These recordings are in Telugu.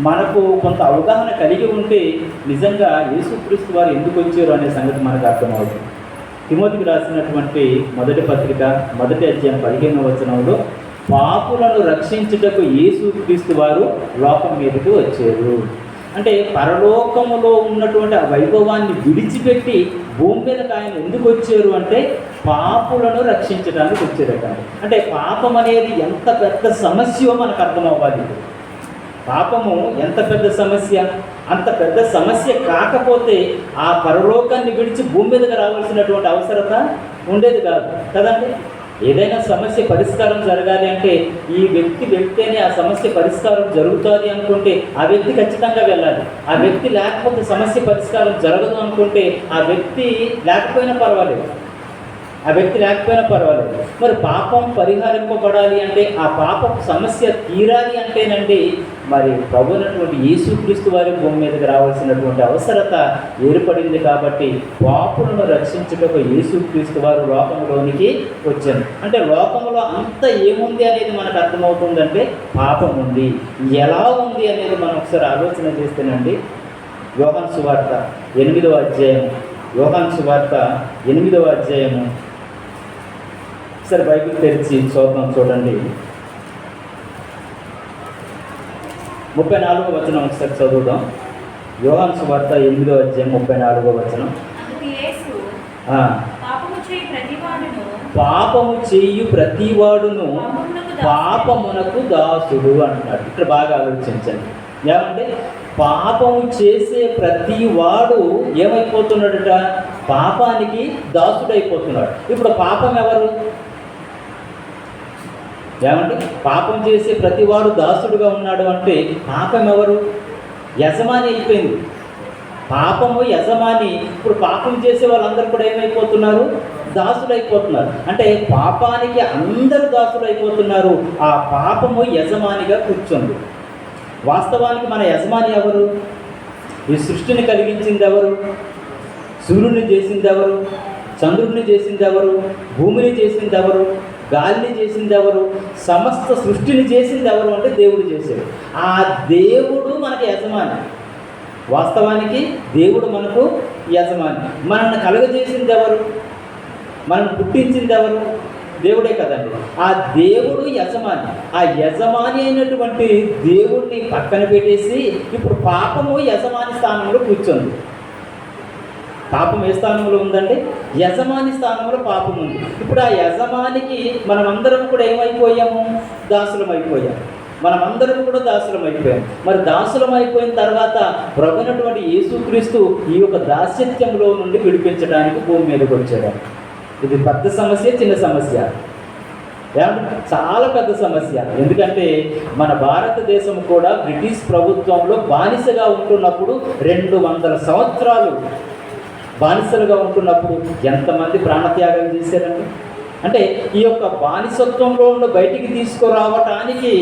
మనకు కొంత అవగాహన కలిగి ఉంటే నిజంగా యేసుక్రీస్తు వారు ఎందుకు వచ్చారు అనే సంగతి మనకు అర్థమవుతుంది. తిమోతికి రాసినటువంటి మొదటి పత్రిక 1వ అధ్యాయం 15వ వచనంలో పాపులను రక్షించుటకు యేసుక్రీస్తు వారు లోకం మీదకి వచ్చారు. అంటే పరలోకములో ఉన్నటువంటి ఆ వైభవాన్ని విడిచిపెట్టి భూమి మీదకి ఆయన ఎందుకు వచ్చారు అంటే పాపులను రక్షించడానికి వచ్చారట. అంటే పాపం అనేది ఎంత పెద్ద సమస్యో మనకు అర్థమవ్వాలి. పాపము ఎంత పెద్ద సమస్య, అంత పెద్ద సమస్య కాకపోతే ఆ పరలోకాన్ని విడిచి భూమి మీదకి రావాల్సినటువంటి అవసరత ఉండేది కాదు కదండి. ఏదైనా సమస్య పరిష్కారం జరగాలి అంటే ఈ వ్యక్తి వెళ్తేనే ఆ సమస్య పరిష్కారం జరుగుతుంది అనుకుంటే ఆ వ్యక్తి ఖచ్చితంగా వెళ్ళాలి. ఆ వ్యక్తి లేకపోతే సమస్య పరిష్కారం జరగదు అనుకుంటే ఆ వ్యక్తి లేకపోయినా పర్వాలేదు, మరి పాపం పరిహరింపబడాలి అంటే ఆ పాపం సమస్య తీరాలి అంటేనండి మరి ప్రభువునటువంటి యేసుక్రీస్తు వారి భూమి మీదకి రావాల్సినటువంటి అవసరత ఏర్పడింది. కాబట్టి పాపులను రక్షించుటకు యేసుక్రీస్తు వారు లోకంలోనికి వచ్చారు. అంటే లోకంలో అంత ఏముంది అనేది మనకు అర్థమవుతుందంటే పాపం ఉంది. ఎలా ఉంది అనేది మనం ఒకసారి ఆలోచన చేస్తేనండి యోహాను సువార్త 8వ అధ్యాయము ఒకసారి బైబిల్ తెరిచి చూడండి. 34వ వచనం ఒకసారి చదువుదాం. యోహాను సువార్త 8వ అధ్యాయం 34వ వచనం. పాపము చేయు ప్రతివాడును పాపమునకు దాసుడు అంటున్నాడు. ఇక్కడ బాగా ఆలోచించండి. ఏమంటే పాపము చేసే ప్రతివాడు ఏమైపోతున్నాడట? పాపానికి దాసుడైపోతున్నాడు. ఇప్పుడు పాపం ఎవరు? ఏమంటే పాపం చేసే ప్రతివాడు దాసుడుగా ఉన్నాడు అంటే పాపం ఎవరు? యజమాని అయిపోయింది. పాపము యజమాని. ఇప్పుడు పాపం చేసే వాళ్ళందరూ కూడా ఏమైపోతున్నారు? దాసులైపోతున్నారు. అంటే పాపానికి అందరూ దాసులైపోతున్నారు. ఆ పాపము యజమానిగా కూర్చుంది. వాస్తవానికి మన యజమాని ఎవరు? ఈ సృష్టిని కలిగించింది ఎవరు? సూర్యుడిని చేసింది ఎవరు? చంద్రుడిని చేసింది ఎవరు? భూమిని చేసింది ఎవరు? గాలిని చేసింది ఎవరు? సమస్త సృష్టిని చేసింది ఎవరు అంటే దేవుడు చేశాడు. ఆ దేవుడు మనకి యజమాని. వాస్తవానికి దేవుడు మనకు యజమాని. మనల్ని కలుగజేసింది ఎవరు? మనల్ని పుట్టించింది ఎవరు? దేవుడే కదండి. ఆ దేవుడు యజమాని. ఆ యజమాని అయినటువంటి దేవుడిని పక్కన పెట్టేసి ఇప్పుడు పాపము యజమాని స్థానంలో కూర్చోంది. పాపం ఏ స్థానంలో ఉందండి? యజమాని స్థానంలో పాపం ఉంది. ఇప్పుడు ఆ యజమానికి మనమందరం కూడా ఏమైపోయాము? దాసులం అయిపోయాము. మరి దాసులం అయిపోయిన తర్వాత ప్రభువైనటువంటి యేసుక్రీస్తు ఈ యొక్క దాస్యత్యంలో నుండి విడిపించడానికి భూమి మీదకి వచ్చాడు. ఇది పెద్ద సమస్య, చిన్న సమస్య? చాలా పెద్ద సమస్య. ఎందుకంటే మన భారతదేశం కూడా బ్రిటిష్ ప్రభుత్వంలో బానిసగా ఉంటున్నప్పుడు 200 సంవత్సరాలు బానిసలుగా ఉంటున్నప్పుడు ఎంతమంది ప్రాణత్యాగం చేశారండి. అంటే ఈ యొక్క బానిసత్వంలో నుండి బయటికి తీసుకురావటానికి,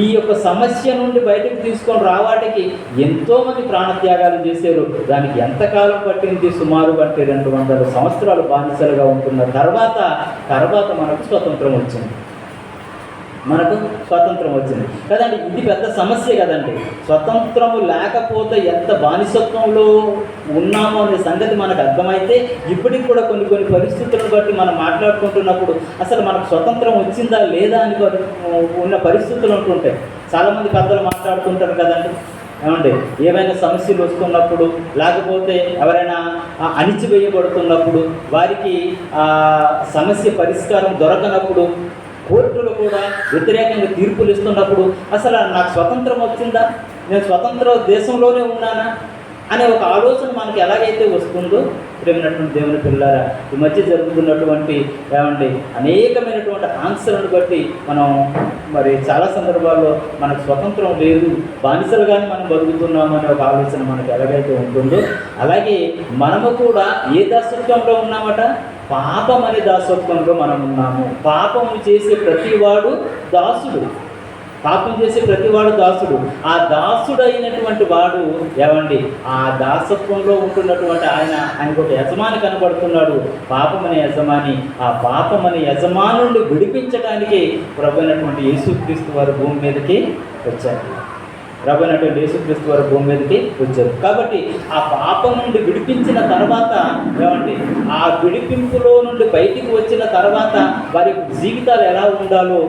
ఈ యొక్క సమస్య నుండి బయటికి తీసుకొని రావడానికి ఎంతోమంది ప్రాణత్యాగాలు చేశారు. దానికి ఎంతకాలం పట్టింది? సుమారు 200 సంవత్సరాలు బానిసలుగా ఉంటున్న తర్వాత మనకు స్వతంత్రం వచ్చింది కదండి. ఇది పెద్ద సమస్య కదండి. స్వతంత్రము లేకపోతే ఎంత బానిసత్వంలో ఉన్నామో అనే సంగతి మనకు అర్థమైతే ఇప్పటికి కూడా కొన్ని పరిస్థితులను బట్టి మనం మాట్లాడుకుంటున్నప్పుడు అసలు మనకు స్వతంత్రం వచ్చిందా లేదా అని ఉన్న పరిస్థితులు ఉంటుంటాయి. చాలామంది పెద్దలు మాట్లాడుతుంటారు కదండి. ఏమండి ఏమైనా సమస్యలు వస్తున్నప్పుడు, లేకపోతే ఎవరైనా అణిచివేయబడుతున్నప్పుడు, వారికి సమస్య పరిష్కారం దొరకనప్పుడు, కోర్టులు కూడా వ్యతిరేకంగా తీర్పులు ఇస్తున్నప్పుడు అసలు నాకు స్వతంత్రం వచ్చిందా, నేను స్వతంత్ర దేశంలోనే ఉన్నానా అనే ఒక ఆలోచన మనకి ఎలాగైతే వస్తుందో, ప్రేమైనటువంటి దేవుని పిల్లారా, ఈ మధ్య జరుగుతున్నటువంటి అనేకమైనటువంటి ఆంక్షలను బట్టి మనం మరి చాలా సందర్భాల్లో మనకు స్వతంత్రం లేదు, బానిసలుగానే మనం బతుకుతున్నాము అనే ఒక ఆలోచన మనకు ఎలాగైతే ఉంటుందో, అలాగే మనము కూడా ఏ దాసత్వంలో ఉన్నామట? పాపం అనే దాసత్వంలో మనం ఉన్నాము. పాపము చేసే ప్రతివాడు దాసుడు. ఆ దాసుడు అయినటువంటి వాడు ఆ దాసత్వంలో ఉంటున్నటువంటి ఆయనకు ఒక యజమాని కనబడుతున్నాడు, పాపం అనే యజమాని. ఆ పాపం అనే యజమాని నుండి విడిపించడానికి ప్రభువైనటువంటి యేసుక్రీస్తు వారు భూమి మీదకి వచ్చారు. ప్రభువైనటువంటి యేసుక్రీస్తు వారు భూమి మీదకి వచ్చారు. కాబట్టి ఆ పాపం నుండి విడిపించిన తర్వాత ఏమండి, ఆ విడిపింపులో నుండి బయటికి వచ్చిన తర్వాత వారి యొక్క జీవితాలు ఎలా ఉండాలో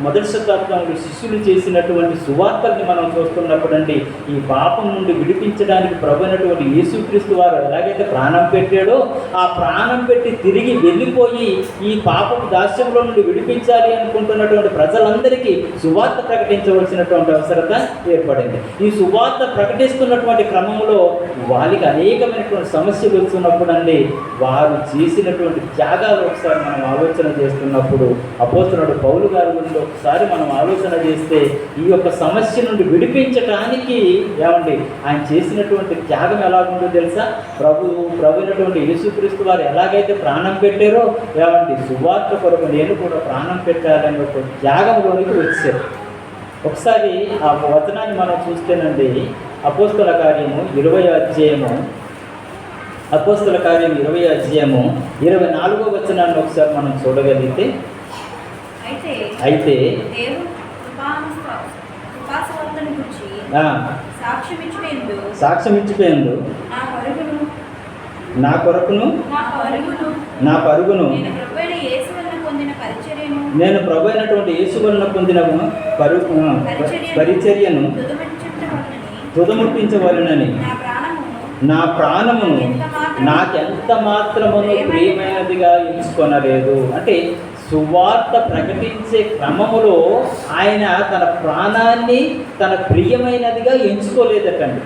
మొదటి శతాబ్దంలో శిష్యులు చేసినటువంటి సువార్తల్ని మనం చూస్తున్నప్పుడు అండి, ఈ పాపం నుండి విడిపించడానికి ప్రభువైనటువంటి యేసుక్రీస్తు వారు ఎలాగైతే ప్రాణం పెట్టాడో, ఆ ప్రాణం పెట్టి తిరిగి వెళ్ళిపోయి ఈ పాపపు దాస్యంలో నుండి విడిపించాలి అనుకుంటున్నటువంటి ప్రజలందరికీ సువార్త ప్రకటించవలసినటువంటి అవసరత ఏర్పడింది. ఈ సువార్త ప్రకటిస్తున్నటువంటి క్రమంలో వాళ్ళకి అనేకమైనటువంటి సమస్యలు వస్తున్నప్పుడు అండి, వారు చేసినటువంటి త్యాగాలు ఒకసారి మనం ఆలోచన చేస్తున్నప్పుడు, అపోస్తలుడు పౌలు గారి గురించి ఒకసారి మనం ఆలోచన చేస్తే ఈ యొక్క సమస్య నుండి విడిపించటానికి ఏమండి ఆయన చేసినటువంటి త్యాగం ఎలా ఉందో తెలుసా? ప్రభువైనటువంటి యేసుక్రీస్తు వారు ఎలాగైతే ప్రాణం పెట్టారో ఏమండి, సువార్త కొరకు నేను కూడా ప్రాణం పెట్టాలని ఒక త్యాగంలోనికి వచ్చారు. ఒకసారి ఆ వచనాన్ని మనం చూస్తేనండి, అపోస్తల కార్యము 20వ అధ్యాయము, అపోస్తల కార్యం 20వ అధ్యాయము 24వ వచనాన్ని ఒకసారి మనం చూడగలిగితే, అయితే సాక్ష్యం ఇచ్చిపోయిండు నా కొరకును నా పరుగును నేను ప్రభువైనటువంటి యేసు వలన పొందిన పరిచర్యను తుదముట్టించవలెనని నా ప్రాణమును నాకెంత మాత్రమును ప్రియమైనదిగా ఎంచుకొనలేదు. అంటే సువార్త ప్రకటించే క్రమములో ఆయన తన ప్రాణాన్ని తన ప్రియమైనదిగా ఎంచుకోలేదటండి.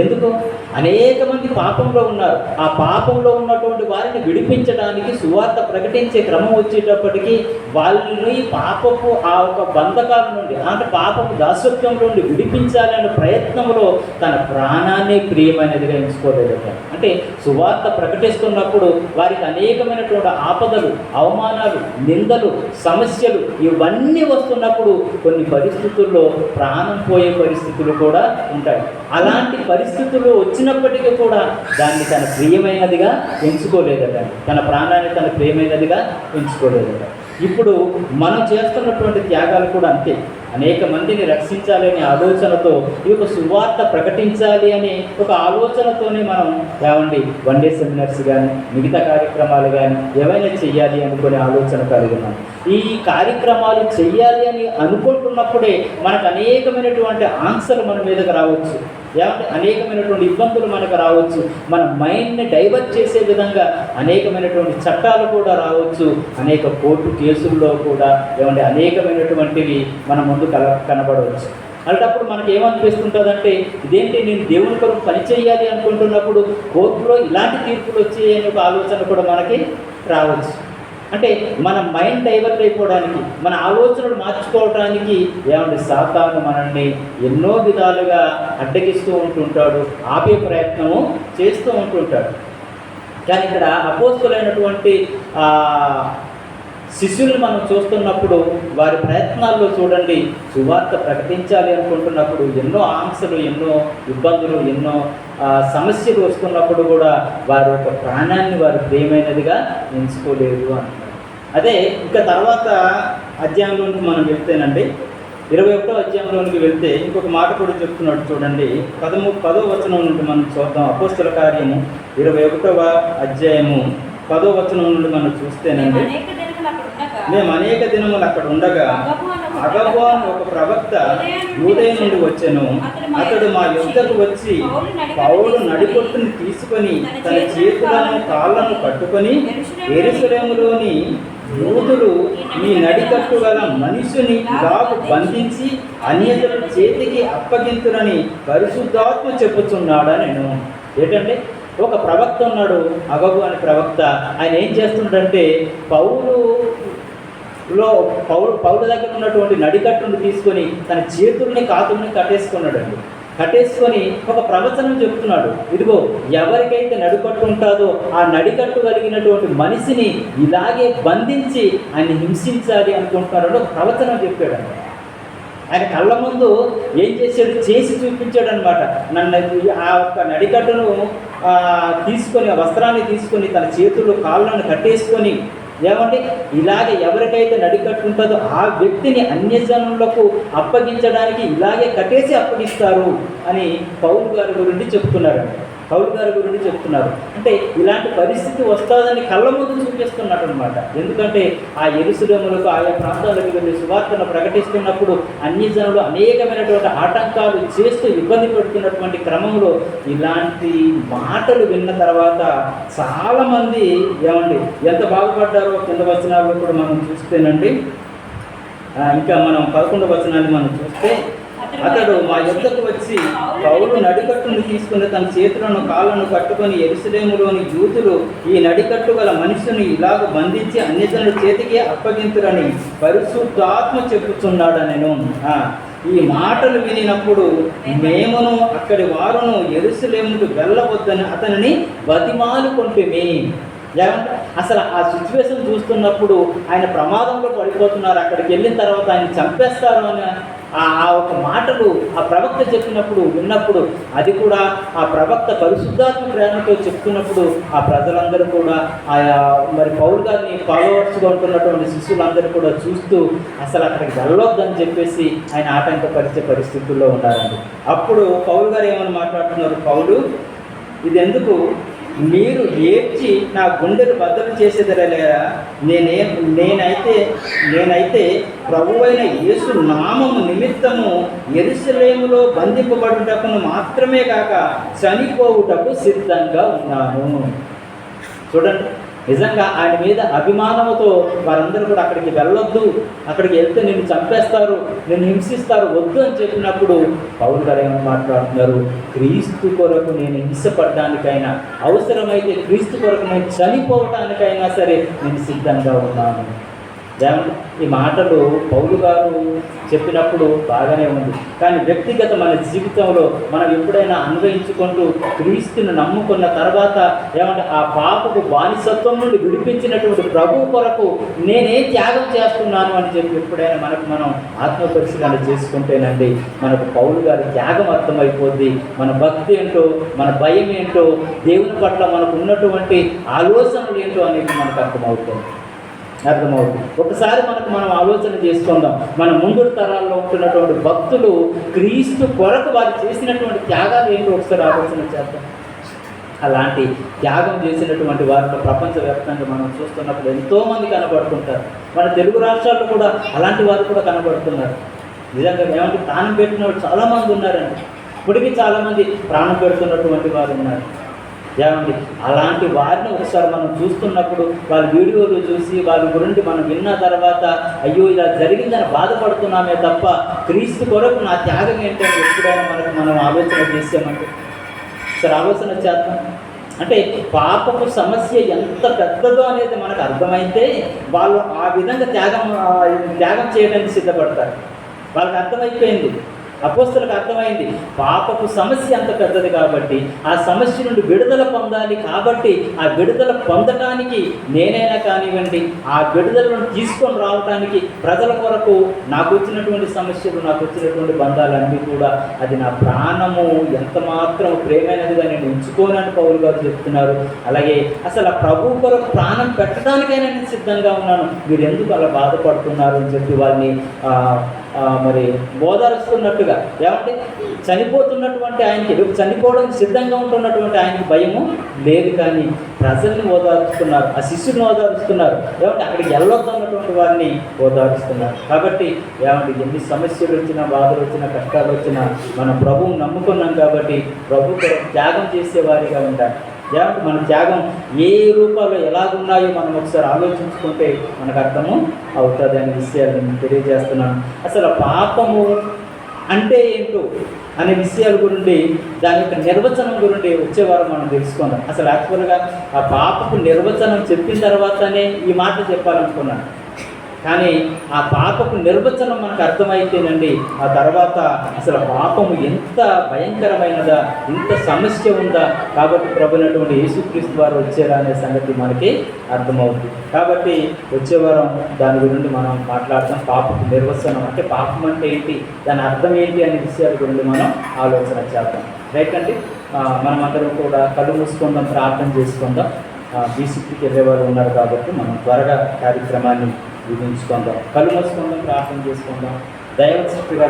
ఎందుకు అనేక మంది పాపంలో ఉన్నారు. ఆ పాపంలో ఉన్నటువంటి వారిని విడిపించడానికి సువార్త ప్రకటించే క్రమం వచ్చేటప్పటికీ వాళ్ళని పాపపు ఆ ఒక బంధకాల నుండి, అంటే పాపపు దాసత్వం నుండి విడిపించాలనే ప్రయత్నంలో తన ప్రాణాన్ని ప్రియమైనదిగా ఎంచుకోలేదట. అంటే సువార్త ప్రకటిస్తున్నప్పుడు వారికి అనేకమైనటువంటి ఆపదలు, అవమానాలు, నిందలు, సమస్యలు ఇవన్నీ వస్తున్నప్పుడు కొన్ని పరిస్థితుల్లో ప్రాణం పోయే పరిస్థితులు కూడా ఉంటాయి. అలాంటి పరిస్థితులు వచ్చినప్పటికీ కూడా దాన్ని తన ప్రియమైనదిగా ఎంచుకోలేదట. తన ప్రాణాన్ని తన ప్రియమైనదిగా ఎంచుకోలేదట. ఇప్పుడు మనం చేస్తున్నటువంటి త్యాగాలు కూడా అంతే. అనేక మందిని రక్షించాలి అనే ఆలోచనతో, ఈ యొక్క సువార్త ప్రకటించాలి అనే ఒక ఆలోచనతోనే మనం ఏమండి వన్ డే సెమినార్స్ కానీ మిగతా కార్యక్రమాలు కానీ ఏవైనా చెయ్యాలి అనుకునే ఆలోచన కలిగి ఉన్నాం. ఈ కార్యక్రమాలు చెయ్యాలి అని అనుకుంటున్నప్పుడే మనకు అనేకమైనటువంటి ఆన్సర్లు మన మీదకి రావచ్చు. ఏమంటే అనేకమైనటువంటి ఇబ్బందులు మనకు రావచ్చు. మన మైండ్ని డైవర్ట్ చేసే విధంగా అనేకమైనటువంటి చట్టాలు కూడా రావచ్చు. అనేక కోర్టు కేసుల్లో కూడా ఏమంటే అనేకమైనటువంటివి మన ముందు కనబడవచ్చు. అలాంటప్పుడు మనకి ఏమనిపిస్తుంటుందంటే, ఇదేంటి నేను దేవుని కొరకు పనిచేయాలి అనుకుంటున్నప్పుడు కోర్టులో ఇలాంటి తీర్పులు వచ్చాయనే ఒక ఆలోచన కూడా మనకి రావచ్చు. అంటే మన మైండ్ డైవర్ట్ అయిపోవడానికి, మన ఆలోచనలు మార్చుకోవడానికి ఏమంటే సాతాను మనల్ని ఎన్నో విధాలుగా అడ్డగిస్తూ ఉంటుంటాడు, ఆపే ప్రయత్నము చేస్తూ ఉంటుంటాడు. కానీ ఇక్కడ అపోస్తులైనటువంటి శిష్యుల్ని మనం చూస్తున్నప్పుడు వారి ప్రయత్నాల్లో చూడండి, సువార్త ప్రకటించాలి అనుకుంటున్నప్పుడు ఎన్నో ఆంక్షలు, ఎన్నో ఇబ్బందులు, ఎన్నో సమస్యలు వస్తున్నప్పుడు కూడా వారి యొక్క ప్రాణాన్ని వారు ప్రియమైనదిగా ఎంచుకోలేదు అంటున్నారు. అదే ఇంకా తర్వాత అధ్యాయంలోనికి మనం వెళ్తేనండి, 21వ అధ్యాయంలోనికి వెళ్తే ఇంకొక మాట కూడా చెప్తున్నాడు చూడండి. 10వ వచనం నుండి మనం చూద్దాం. అపోస్తల కార్యము 21వ అధ్యాయము 10వ వచనం నుండి మనం చూస్తేనండి, మేము అనేక దినములు అక్కడ ఉండగా అగబు అని ఒక ప్రవక్త యూదయ నుండి వచ్చెను. అతడు మా యుద్ధకు వచ్చి పౌలు నడిపొట్టుని తీసుకొని తన చేతులను కాళ్ళను కట్టుకొని, యెరూషలేములోని యూదులు ఈ నడికట్టు గల మనిషిని ఇలాగు బంధించి అన్యజనుల చేతికి అప్పగింతురని పరిశుద్ధాత్మ చెప్పుచున్నాడా. నేను ఏంటంటే ఒక ప్రవక్త ఉన్నాడు, అగబు అనే ప్రవక్త. ఆయన ఏం చేస్తుండంటే పౌలు దగ్గర ఉన్నటువంటి నడికట్టును తీసుకొని తన చేతుల్ని కాతుల్ని కట్టేసుకున్నాడండి. కట్టేసుకొని ఒక ప్రవచనం చెప్తున్నాడు. ఇదిగో ఎవరికైతే నడికట్టు ఉంటుందో ఆ నడికట్టు కలిగినటువంటి మనిషిని ఇలాగే బంధించి ఆయన హింసించాలి అనుకుంటున్నాడు. ఒక ప్రవచనం చెప్పాడండి. ఆయన కళ్ళ ముందు ఏం చేశాడు, చేసి చూపించాడు అనమాట. నన్ను ఆ ఒక్క నడికట్టును తీసుకొని, ఆ వస్త్రాన్ని తీసుకొని తన చేతులు కాళ్ళను కట్టేసుకొని ఏమంటే ఇలాగే ఎవరికైతే నడికట్టు ఉంటుందో ఆ వ్యక్తిని అన్యజనులకు అప్పగించడానికి ఇలాగే కట్టేసి అప్పగిస్తారు అని పౌలు గారి గురించి చెప్తున్నారండి. పౌలు గారి గురించి చెప్తున్నారు. అంటే ఇలాంటి పరిస్థితి వస్తుందని కళ్ళ ముందు చూపిస్తున్నాడు అనమాట. ఎందుకంటే ఆ యెరూషలేములకు ఆయా ప్రాంతాలకు వెళ్ళి సువార్తను ప్రకటిస్తున్నప్పుడు అన్యజనులు అనేకమైనటువంటి ఆటంకాలు చేస్తూ ఇబ్బంది పెడుతున్నటువంటి క్రమంలో ఇలాంటి మాటలు విన్న తర్వాత చాలామంది ఏమండి ఎంత బాగుపడ్డారో కింద వచనాల్లో కూడా మనం చూస్తేనండి. ఇంకా మనం 11వ వచనాన్ని మనం చూస్తే, అతడు మా యుద్ధకు వచ్చి పౌలు నడికట్టును తీసుకుని తన చేతులను కాళ్ళను కట్టుకొని యెరూషలేములోని యూదులు ఈ నడికట్టు గల మనుషుని ఇలాగ బంధించి అన్యజనుల చేతికి అప్పగింతురని పరిశుద్ధాత్మ చెప్పుచున్నాడనెను. ఈ మాటలు వినినప్పుడు మేమును అక్కడి వారును యెరూషలేముకు వెళ్ళవద్దని అతనిని బతిమాలుకొంటిమి. అసలు ఆ సిచ్యువేషన్ చూస్తున్నప్పుడు ఆయన ప్రమాదంలో పడిపోతున్నారు. అక్కడికి వెళ్ళిన తర్వాత ఆయన చంపేస్తారు అని ఆ ఒక మాటలు ఆ ప్రవక్త చెప్పినప్పుడు విన్నప్పుడు, అది కూడా ఆ ప్రవక్త పరిశుద్ధాత్మ ప్రేరణతో చెప్తున్నప్పుడు ఆ ప్రజలందరూ కూడా మరి పౌలు గారిని ఫాలోవర్స్గా ఉంటున్నటువంటి శిష్యులందరూ కూడా చూస్తూ అసలు అక్కడికి వెళ్ళొద్దని చెప్పేసి ఆయన ఆటంకపరిచే పరిస్థితుల్లో ఉన్నారండి. అప్పుడు పౌలు గారు ఏమని మాట్లాడుతున్నారు, పౌలు ఇది మీరు ఏడ్చి నా గుండెలు బద్దలు చేసేదలేరా? నేనైతే ప్రభువైన యేసు నామము నిమిత్తము యెరూషలేములో బంధింపబడుటకును మాత్రమే కాక చనిపోవుటకు సిద్ధంగా ఉన్నాను. చూడండి, నిజంగా ఆయన మీద అభిమానంతో వారందరూ కూడా అక్కడికి వెళ్ళొద్దు, అక్కడికి వెళ్తే నిన్ను చంపేస్తారు, నిన్ను హింసిస్తారు, వద్దు అని చెప్పినప్పుడు పౌలు గారు ఏమని మాట్లాడుతున్నారు, క్రీస్తు కొరకు నేను హింసపడడానికైనా, అవసరమైతే క్రీస్తు కొరకు నేను చనిపోవటానికైనా సరే నేను సిద్ధంగా ఉన్నాను. ఈ మాటలు పౌలు గారు చెప్పినప్పుడు బాగానే ఉంది. కానీ వ్యక్తిగత మన జీవితంలో మనం ఎప్పుడైనా అన్వయించుకుంటూ క్రీస్తుని నమ్ముకున్న తర్వాత ఆ పాపకు బానిసత్వం నుండి విడిపించినటువంటి ప్రభువు కొరకు నేనే త్యాగం చేస్తున్నాను అని చెప్పి ఎప్పుడైనా మనం ఆత్మపరిశీలన చేసుకుంటేనండి మనకు పౌలు గారి త్యాగం అర్థమైపోద్ది. మన భక్తి ఏంటో, మన భయం ఏంటో, దేవుని పట్ల మనకు ఉన్నటువంటి ఆలోచనలు ఏంటో అనేది మనకు అర్థమవుతుంది. ఒకసారి మనం ఆలోచన చేసుకుందాం. మన ముందు తరాల్లో ఉంటున్నటువంటి భక్తులు క్రీస్తు కొరకు వారు చేసినటువంటి త్యాగాలు ఏంటో ఒకసారి ఆలోచన చేద్దాం. అలాంటి త్యాగం చేసినటువంటి వారిలో ప్రపంచవ్యాప్తంగా మనం చూస్తున్నప్పుడు ఎంతోమంది కనబడుతుంటారు. మన తెలుగు రాష్ట్రాల్లో కూడా అలాంటి వారు కూడా కనబడుతున్నారు. నిజంగా ప్రాణం పెట్టిన వాళ్ళు చాలామంది ఉన్నారండి. ఇప్పటికీ చాలామంది ప్రాణం పెడుతున్నటువంటి వారు ఉన్నారు. అలాంటి వారిని ఒకసారి మనం చూస్తున్నప్పుడు వాళ్ళ వీడియోలు చూసి వాళ్ళ గురించి మనం విన్న తర్వాత అయ్యో ఇలా జరిగిందని బాధపడుతున్నామే తప్ప క్రీస్తు కొరకు నా త్యాగం ఏంటని ఎప్పుడైనా మనం ఆలోచన చేసామంటే సరే ఆలోచన చేద్దాం. అంటే పాపపు సమస్య ఎంత పెద్దదో అనేది మనకు అర్థమైతే వాళ్ళు ఆ విధంగా త్యాగం చేయడానికి సిద్ధపడతారు. వాళ్ళకి అర్థమైపోయింది, అపోస్తలకు అర్థమైంది పాపపు సమస్య అంత పెద్దది కాబట్టి ఆ సమస్య నుండి విడుదల పొందాలి. కాబట్టి ఆ విడుదల పొందటానికి నేనైనా కానివ్వండి, ఆ విడుదలను తీసుకొని రావడానికి ప్రజల కొరకు నాకు వచ్చినటువంటి సమస్యలు, నాకు వచ్చినటువంటి బంధాలన్నీ కూడా అది నా ప్రాణము ఎంత మాత్రం ప్రేమైనదిగా నేను ఉంచుకోనని పౌలు గారు చెప్తున్నారు. అలాగే అసలు ఆ ప్రభు కొరకు ప్రాణం పెట్టడానికైనా నేను సిద్ధంగా ఉన్నాను, మీరు ఎందుకు అలా బాధపడుతున్నారు అని చెప్పి వారిని మరి బోధరుస్తున్నట్టుగా చనిపోతున్నటువంటి ఆయనకి, చనిపోవడానికి సిద్ధంగా ఉంటున్నటువంటి ఆయనకి భయము లేదు, కానీ ప్రజల్ని ఓదారుస్తున్నారు, ఆ శిష్యుని ఓదారుస్తున్నారు. అక్కడికి వెళ్ళొద్దన్నటువంటి వారిని ఓదారుస్తున్నారు. కాబట్టి ఎన్ని సమస్యలు వచ్చినా, బాధలు వచ్చినా, కష్టాలు వచ్చినా మనం ప్రభువుని నమ్ముకున్నాం కాబట్టి ప్రభు త్యాగం చేసేవారిగా ఉండాలి. మన త్యాగం ఏ రూపాల్లో ఎలాగున్నాయో మనం ఒకసారి ఆలోచించుకుంటే మనకు అర్థము అవుతుంది అనే విషయాలు నేను తెలియజేస్తున్నాను. అసలు పాపము అంటే ఏంటో అనే విషయాల గురించి, దాని యొక్క నిర్వచనం గురించి వచ్చేవారు మనం తెలుసుకుందాం. అసలు యాక్చువల్గా ఆ పాపపు నిర్వచనం చెప్పిన తర్వాతనే ఈ మాట చెప్పాలనుకున్నాను. కానీ ఆ పాపపు నిర్వచనం మనకు అర్థమైతేనండి ఆ తర్వాత అసలు పాపము ఎంత భయంకరమైనదా, ఇంత సమస్య ఉందా, కాబట్టి ప్రభునటువంటి యేసుక్రీస్తు వారు వచ్చారా అనే సంగతి మనకి అర్థమవుతుంది. కాబట్టి వచ్చేవారం దాని గురించి మనం మాట్లాడతాం. పాపపు నిర్వచనం అంటే పాపం అంటే ఏంటి, దాని అర్థం ఏంటి అనే విషయాల గురించి మనం ఆలోచన చేద్దాం. రైట్ అండి, మనమందరం కూడా కళ్ళు మూసుకుందాం, ప్రార్థన చేసుకుందాం. బీసీపీకి వెళ్ళేవారు ఉన్నారు కాబట్టి మనం త్వరగా కార్యక్రమాన్ని విధించుకుందాం. కళ్ళు మూసుకుందాం, ప్రార్థన చేసుకుందాం. దైవ సృష్టిగా